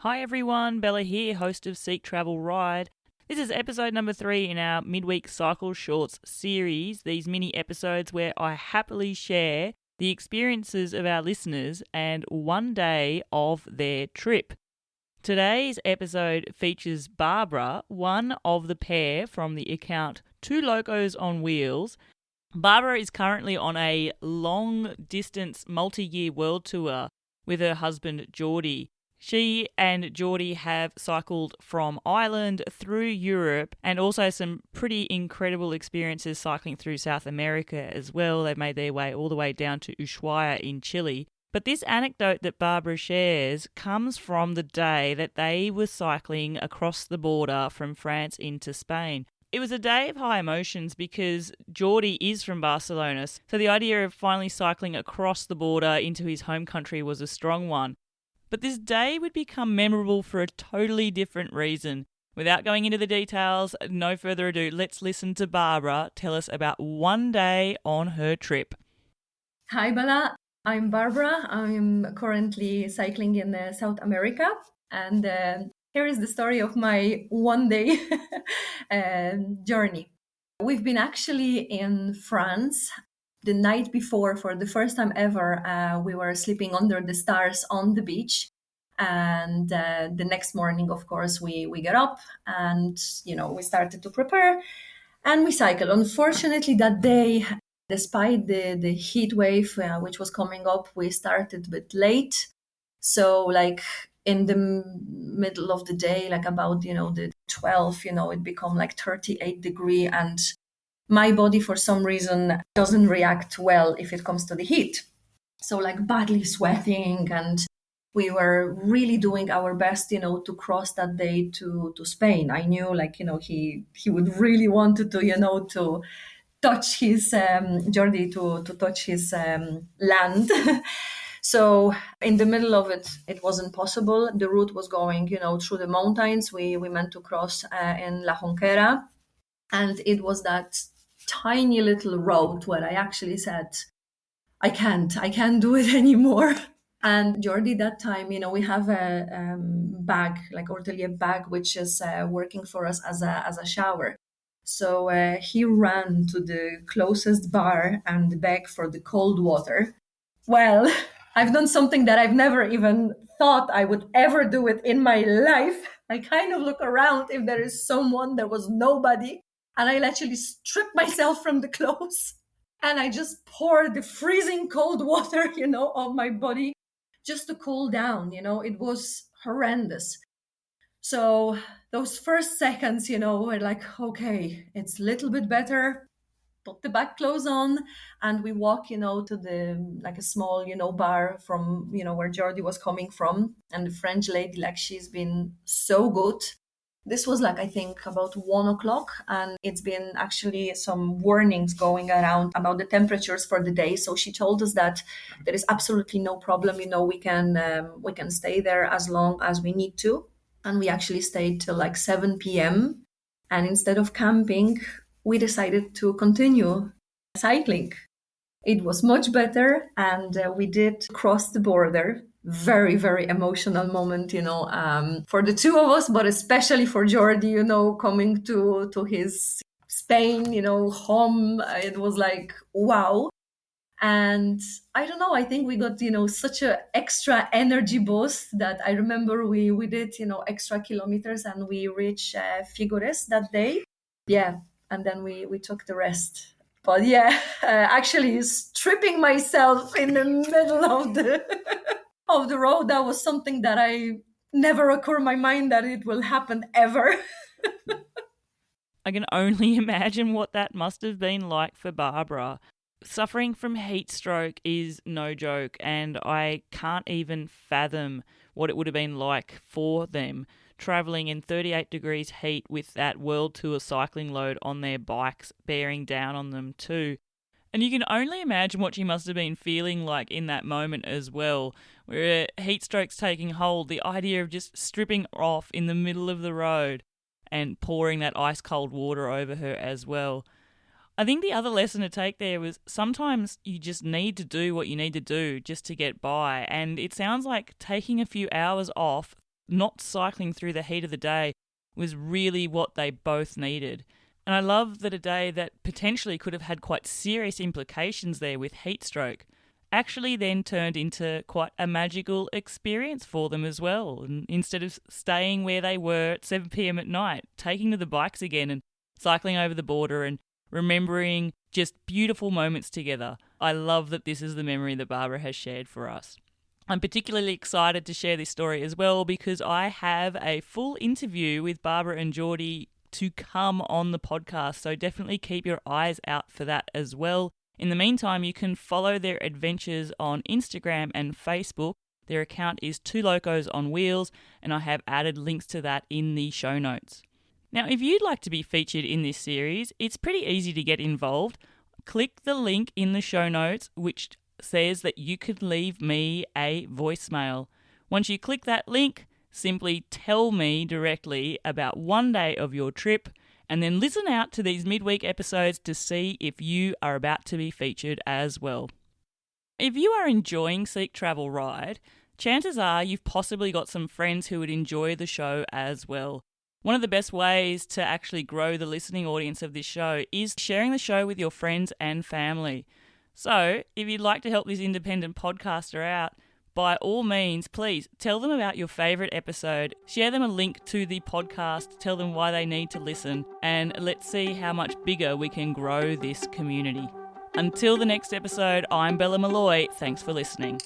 Hi everyone, Bella here, host of Seek Travel Ride. This is episode number 3 in our midweek cycle shorts series, these mini episodes where I happily share the experiences of our listeners and one day of their trip. Today's episode features Barbara, one of the pair from the account 2LocosOnWheels. Barbara is currently on a long-distance multi-year world tour with her husband Jordi. She and Jordi have cycled from Ireland through Europe and also some pretty incredible experiences cycling through South America as well. They've made their way all the way down to Ushuaia in Chile. But this anecdote that Barbara shares comes from the day that they were cycling across the border from France into Spain. It was a day of high emotions because Jordi is from Barcelona, so the idea of finally cycling across the border into his home country was a strong one. But this day would become memorable for a totally different reason. Without going into the details, no further ado, let's listen to Barbara tell us about one day on her trip. Hi Bella, I'm Barbara. I'm currently cycling in South America, and here is the story of my one-day journey. We've been actually in France. The night before, for the first time ever, we were sleeping under the stars on the beach. And the next morning, of course, we get up and, we started to prepare and we cycle. Unfortunately, that day, despite the heat wave, which was coming up, we started a bit late. So like in the middle of the day, like about, the 12, it become like 38 degree, and my body for some reason doesn't react well if it comes to the heat. So like badly sweating, and we were really doing our best, to cross that day to Spain. I knew he would really wanted to, to touch his Jordi to touch his land. So in the middle of it, it wasn't possible. The route was going, through the mountains. We meant to cross in La Jonquera, and it was that tiny little road where I actually said, I can't do it anymore. And Jordi, that time, we have a bag, like Ortelier bag, which is working for us as a shower. So he ran to the closest bar and begged for the cold water. Well, I've done something that I've never even thought I would ever do it in my life. I kind of look around if there is someone. There was nobody. And I actually stripped myself from the clothes and I just poured the freezing cold water, on my body just to cool down. It was horrendous. So those first seconds, were like, okay, it's a little bit better. Put the back clothes on and we walk, to the, like a small, bar from, where Jordi was coming from. And the French lady, like, she's been so good. This was like, I think about 1:00, and it's been actually some warnings going around about the temperatures for the day. So she told us that there is absolutely no problem. We can stay there as long as we need to. And we actually stayed till like 7 p.m. And instead of camping, we decided to continue cycling. It was much better, and we did cross the border. Very, very emotional moment, for the two of us, but especially for Jordi, coming to his Spain, home. It was like, wow. And I don't know, I think we got, such a extra energy boost that I remember we did, extra kilometers, and we reached Figures that day. Yeah. And then we took the rest. But yeah, actually stripping myself in the middle of the of the road, that was something that I never occurred in my mind that it will happen ever. I can only imagine what that must have been like for Barbara. Suffering from heat stroke is no joke, and I can't even fathom what it would have been like for them travelling in 38 degrees heat with that world tour cycling load on their bikes bearing down on them too. And you can only imagine what she must have been feeling like in that moment as well, where heat stroke's taking hold, the idea of just stripping off in the middle of the road and pouring that ice cold water over her as well. I think the other lesson to take there was sometimes you just need to do what you need to do just to get by, and it sounds like taking a few hours off not cycling through the heat of the day was really what they both needed. And I love that a day that potentially could have had quite serious implications there with heat stroke actually then turned into quite a magical experience for them as well. And instead of staying where they were at 7 p.m. at night, taking to the bikes again and cycling over the border and remembering just beautiful moments together. I love that this is the memory that Barbara has shared for us. I'm particularly excited to share this story as well because I have a full interview with Barbara and Jordi to come on the podcast, so definitely keep your eyes out for that as well. In the meantime, you can follow their adventures on Instagram and Facebook. Their account is 2LocosOnWheels, and I have added links to that in the show notes. Now, if you'd like to be featured in this series, it's pretty easy to get involved. Click the link in the show notes, which says that you could leave me a voicemail. Once you click that link, simply tell me directly about one day of your trip, and then listen out to these midweek episodes to see if you are about to be featured as well. If you are enjoying Seek Travel Ride, chances are you've possibly got some friends who would enjoy the show as well. One of the best ways to actually grow the listening audience of this show is sharing the show with your friends and family. So, if you'd like to help this independent podcaster out, by all means, please tell them about your favourite episode, share them a link to the podcast, tell them why they need to listen, and let's see how much bigger we can grow this community. Until the next episode, I'm Bella Malloy. Thanks for listening.